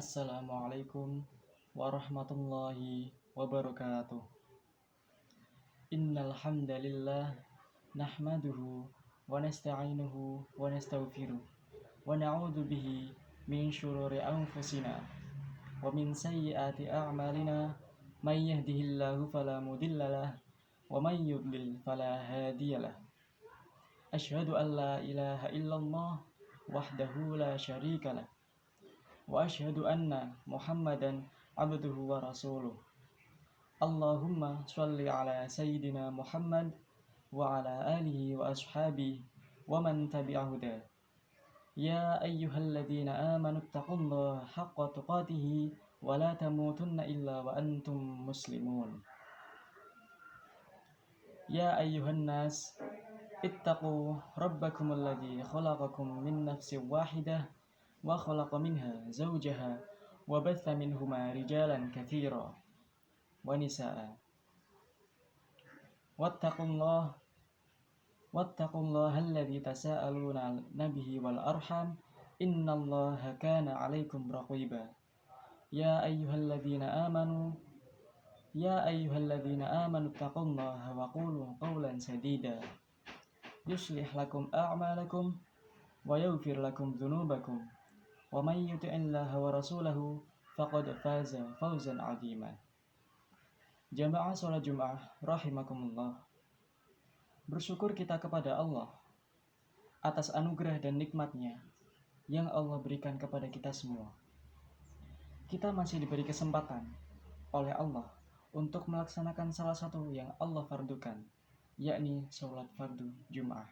Assalamualaikum warahmatullahi wabarakatuh. Innal hamdalillah nahmaduhu wa nasta'inuhu wa nastaghfiruh wa na'udzu bihi min syururi anfusina wa min sayyiati a'malina may yahdihillahu fala mudhillalah wa may yudlil fala hadiyalah. Asyhadu an la ilaha illallah wahdahu la syarikalah wa asyhadu anna Muhammadan abduhu wa rasuluh. Allahumma sholli ala sayyidina Muhammad wa ala alihi wa ashabihi wa man tabi'ahu huda. Ya ayyuhalladzina amanu taqullaha haqqa tuqatih wa la tamutunna illa wa antum muslimun. Ya ayyuhan nas ittaqu rabbakumul ladzi khalaqakum min nafsin wahidah wa khalaqa minha zawjaha wa batha minhuma rijalan katsira wa nisaa. Wattaqullaha alladzi tasaaluna nabihi wal arham innallaha kana 'alaikum raqiba. Ya ayyuhalladzina amanu taqullaha wa qulu qawlan sadida yuslih lakum a'malakum wa yaghfir lakum dhunubakum wa may yuti'illaha wa rasulahu faqad faza fawzan 'azima. Jamaah salat Jumat rahimakumullah. Bersyukur kita kepada Allah atas anugerah dan nikmat-Nya yang Allah berikan kepada kita semua. Kita masih diberi kesempatan oleh Allah untuk melaksanakan salah satu yang Allah fardukan, yakni salat fardu Jumat.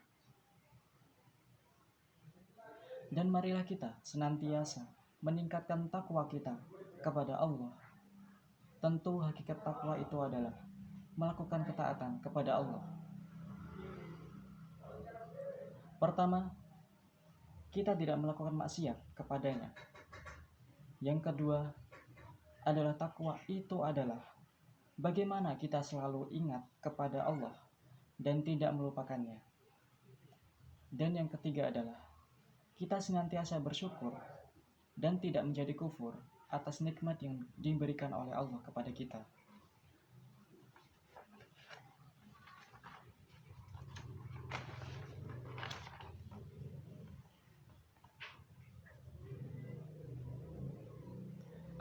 Dan marilah kita senantiasa meningkatkan takwa kita kepada Allah. Tentu hakikat takwa itu adalah melakukan ketaatan kepada Allah. Pertama, kita tidak melakukan maksiat kepadanya. Yang kedua adalah takwa itu adalah bagaimana kita selalu ingat kepada Allah dan tidak melupakannya. Dan yang ketiga adalah kita senantiasa bersyukur dan tidak menjadi kufur atas nikmat yang diberikan oleh Allah kepada kita.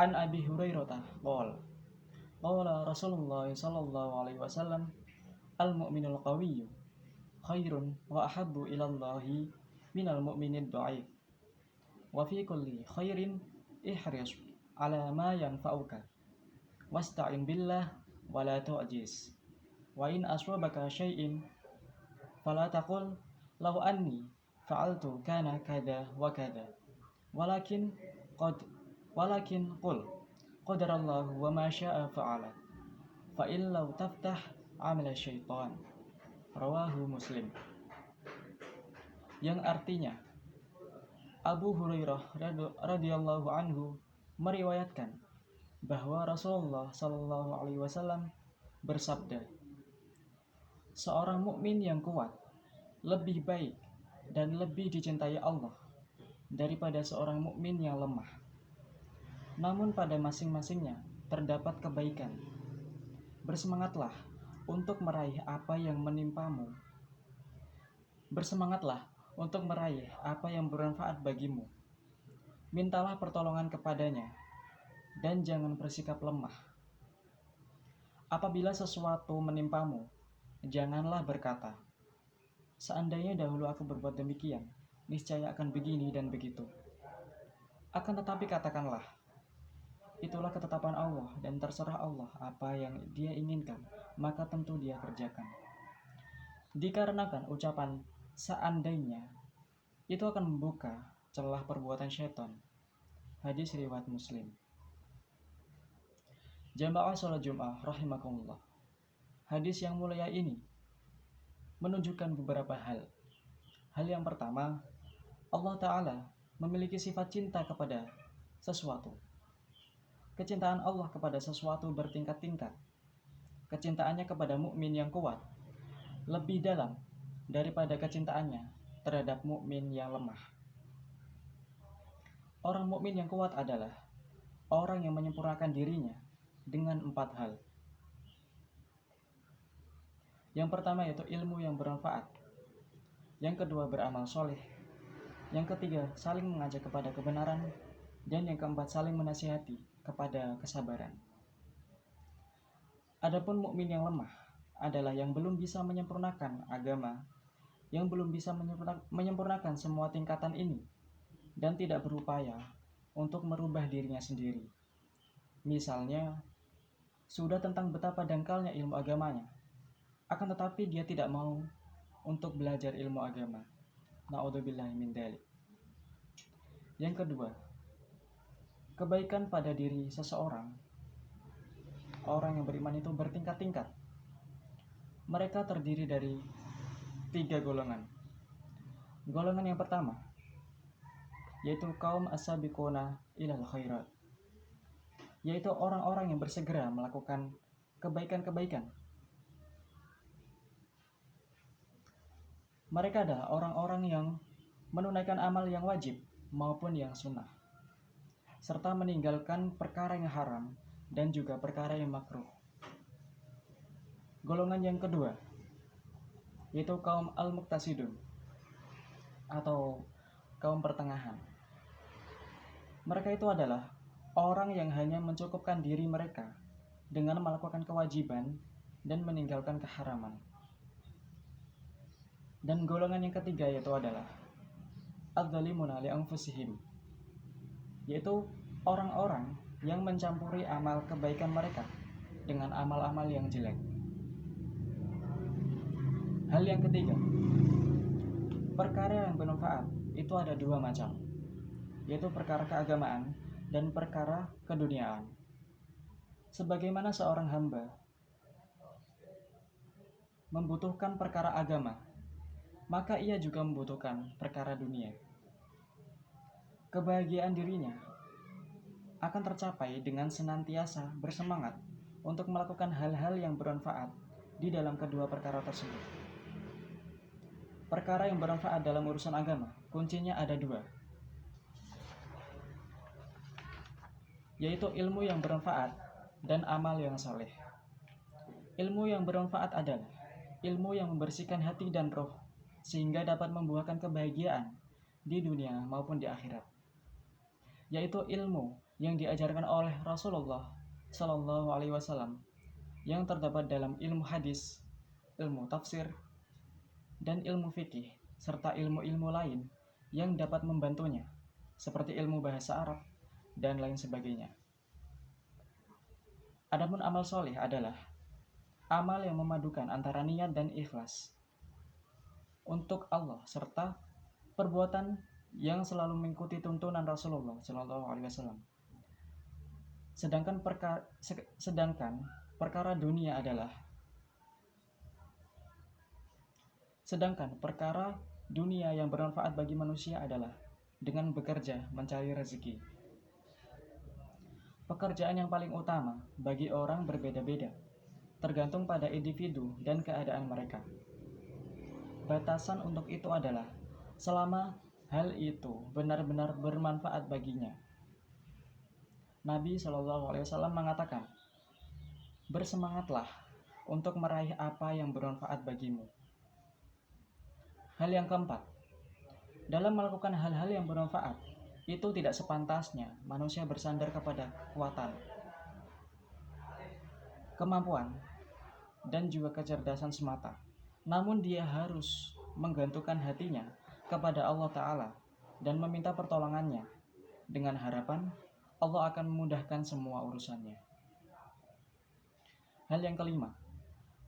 An Abi Hurairah qala Rasulullah sallallahu alaihi wasallam al-mu'minul qawiyyu khairun wa ahabbu ilallahi minal mu'minid dha'if wa fi kulli khairin ihris ala ma yanfa'uka wasta'in billah wa la tu'jiz wa in aswabaka syai'in fala taqul law anni fa'altu kana kada wa kada walakin qul qadarallahu wa ma syaa fa'ala fa illau taftah amala syaitan. Rawahu Muslim. Yang artinya, Abu Hurairah radhiyallahu anhu meriwayatkan bahwa Rasulullah sallallahu alaihi wasallam bersabda, seorang mukmin yang kuat lebih baik dan lebih dicintai Allah daripada seorang mukmin yang lemah. Namun pada masing-masingnya terdapat kebaikan. Bersemangatlah untuk meraih apa yang menimpamu. Bersemangatlah untuk meraih apa yang bermanfaat bagimu. Mintalah pertolongan kepadanya dan jangan bersikap lemah. Apabila sesuatu menimpamu, janganlah berkata, seandainya dahulu aku berbuat demikian, niscaya akan begini dan begitu. Akan tetapi katakanlah, itulah ketetapan Allah dan terserah Allah apa yang Dia inginkan, maka tentu Dia kerjakan. Dikarenakan ucapan seandainya itu akan membuka celah perbuatan syaitan. Hadis riwayat Muslim. Jamaah salat Jumat rahimakumullah. Hadis yang mulia ini menunjukkan beberapa hal. Hal yang pertama, Allah Ta'ala memiliki sifat cinta kepada sesuatu. Kecintaan Allah kepada sesuatu bertingkat-tingkat. Kecintaannya kepada mukmin yang kuat lebih dalam daripada kecintaannya terhadap mukmin yang lemah. Orang mukmin yang kuat adalah orang yang menyempurnakan dirinya dengan 4 hal. Yang pertama yaitu ilmu yang bermanfaat. Yang kedua beramal soleh. Yang ketiga saling mengajak kepada kebenaran. Dan yang keempat saling menasihati kepada kesabaran. Adapun mukmin yang lemah adalah yang belum bisa menyempurnakan agama, yang belum bisa menyempurnakan semua tingkatan ini, dan tidak berupaya untuk merubah dirinya sendiri. Misalnya, sudah tentang betapa dangkalnya ilmu agamanya, akan tetapi dia tidak mau untuk belajar ilmu agama. Na'udzubillahi min dzalik. Yang kedua, kebaikan pada diri seseorang. Orang yang beriman itu bertingkat-tingkat. Mereka terdiri dari 3 golongan. Golongan yang pertama yaitu kaum as-sabiquna ilal khairat, yaitu orang-orang yang bersegera melakukan kebaikan-kebaikan. Mereka adalah orang-orang yang menunaikan amal yang wajib maupun yang sunnah, serta meninggalkan perkara yang haram dan juga perkara yang makruh. Golongan yang kedua yaitu kaum al-muqtasidun atau kaum pertengahan. Mereka itu adalah orang yang hanya mencukupkan diri mereka dengan melakukan kewajiban dan meninggalkan keharaman. Dan golongan yang ketiga yaitu adalah adz-dzalimuna li anfusihim, yaitu orang-orang yang mencampuri amal kebaikan mereka dengan amal-amal yang jelek. Hal yang ketiga, perkara yang bermanfaat itu ada 2 macam, yaitu perkara keagamaan dan perkara keduniaan. Sebagaimana seorang hamba membutuhkan perkara agama, maka ia juga membutuhkan perkara dunia. Kebahagiaan dirinya akan tercapai dengan senantiasa bersemangat untuk melakukan hal-hal yang bermanfaat di dalam kedua perkara tersebut. Perkara yang bermanfaat dalam urusan agama, kuncinya ada 2, yaitu ilmu yang bermanfaat dan amal yang saleh. Ilmu yang bermanfaat adalah ilmu yang membersihkan hati dan roh, sehingga dapat membuahkan kebahagiaan di dunia maupun di akhirat, yaitu ilmu yang diajarkan oleh Rasulullah Shallallahu Alaihi Wasallam yang terdapat dalam ilmu hadis, ilmu tafsir, dan ilmu fikih, serta ilmu-ilmu lain yang dapat membantunya, seperti ilmu bahasa Arab dan lain sebagainya. Adapun amal soleh adalah amal yang memadukan antara niat dan ikhlas untuk Allah, serta perbuatan yang selalu mengikuti tuntunan Rasulullah Shallallahu Alaihi Wasallam. Sedangkan perkara dunia adalah yang bermanfaat bagi manusia adalah dengan bekerja mencari rezeki. Pekerjaan yang paling utama bagi orang berbeda-beda, tergantung pada individu dan keadaan mereka. Batasan untuk itu adalah selama hal itu benar-benar bermanfaat baginya. Nabi Shallallahu Alaihi Wasallam mengatakan, bersemangatlah untuk meraih apa yang bermanfaat bagimu. Hal yang keempat, dalam melakukan hal-hal yang bermanfaat, itu tidak sepantasnya manusia bersandar kepada kekuatan, kemampuan, dan juga kecerdasan semata. Namun dia harus menggantungkan hatinya kepada Allah Ta'ala dan meminta pertolongannya dengan harapan Allah akan memudahkan semua urusannya. Hal yang kelima,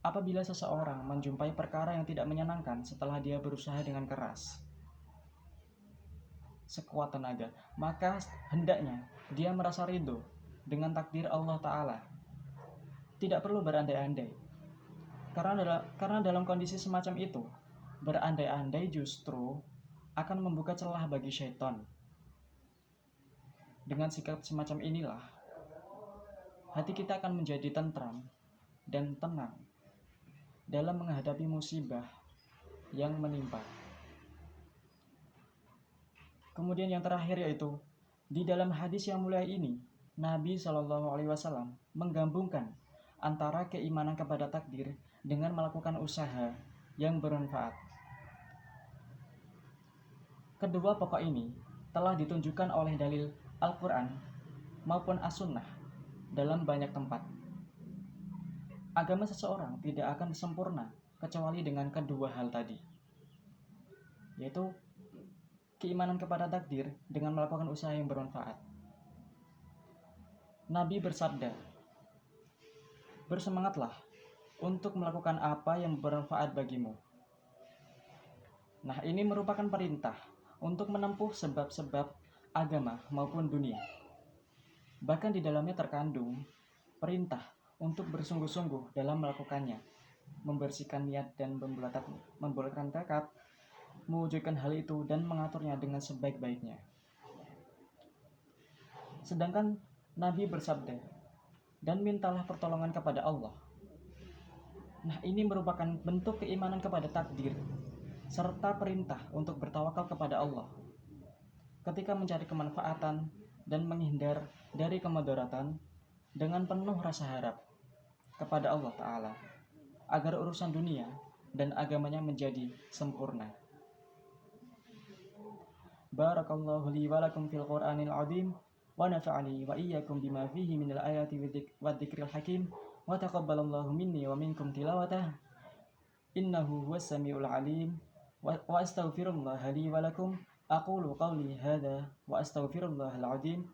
apabila seseorang menjumpai perkara yang tidak menyenangkan setelah dia berusaha dengan keras, sekuat tenaga, maka hendaknya dia merasa ridho dengan takdir Allah Ta'ala. Tidak perlu berandai-andai, karena dalam kondisi semacam itu, berandai-andai justru akan membuka celah bagi syaitan. Dengan sikap semacam inilah, hati kita akan menjadi tentram dan tenang dalam menghadapi musibah yang menimpa. Kemudian yang terakhir yaitu, di dalam hadis yang mulia ini, Nabi Shallallahu Alaihi Wasallam menggabungkan antara keimanan kepada takdir dengan melakukan usaha yang bermanfaat. Kedua pokok ini telah ditunjukkan oleh dalil Al-Quran maupun As-Sunnah dalam banyak tempat. Agama seseorang tidak akan sempurna kecuali dengan kedua hal tadi, yaitu keimanan kepada takdir dengan melakukan usaha yang bermanfaat. Nabi bersabda, "Bersemangatlah untuk melakukan apa yang bermanfaat bagimu." Nah, ini merupakan perintah untuk menempuh sebab-sebab agama maupun dunia. Bahkan di dalamnya terkandung perintah untuk bersungguh-sungguh dalam melakukannya, membersihkan niat dan membulatkan tekad, mewujudkan hal itu dan mengaturnya dengan sebaik-baiknya. Sedangkan Nabi bersabda, "Dan mintalah pertolongan kepada Allah." Nah, ini merupakan bentuk keimanan kepada takdir serta perintah untuk bertawakal kepada Allah ketika mencari kemanfaatan dan menghindar dari kemudaratan dengan penuh rasa harap kepada Allah Ta'ala agar urusan dunia dan agamanya menjadi sempurna. Barakallahu li wa lakum fil Qur'anil azim wa nafa'ani wa iyyakum bima fihi minal ayati wa dzikril hakim wa taqabbalallahu minni wa minkum tilawatah innahu huwas samiul alim wa astaghfirullah li wa lakum aqulu qawli hadza wa astaghfirullahal azim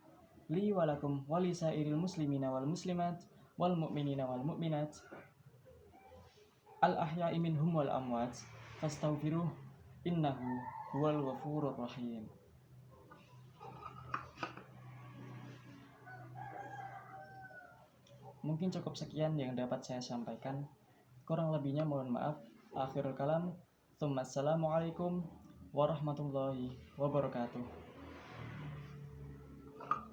li wa lakum wa li sairil muslimina wal muslimat wal mu'minina wal mu'minat al ahya'i minhum wal amwat fastaghfiruh innahu huwal ghafurur rahim. Mungkin cukup sekian yang dapat saya sampaikan. Kurang lebihnya mohon maaf. Akhirul kalam. Assalamualaikum warahmatullahi wabarakatuh.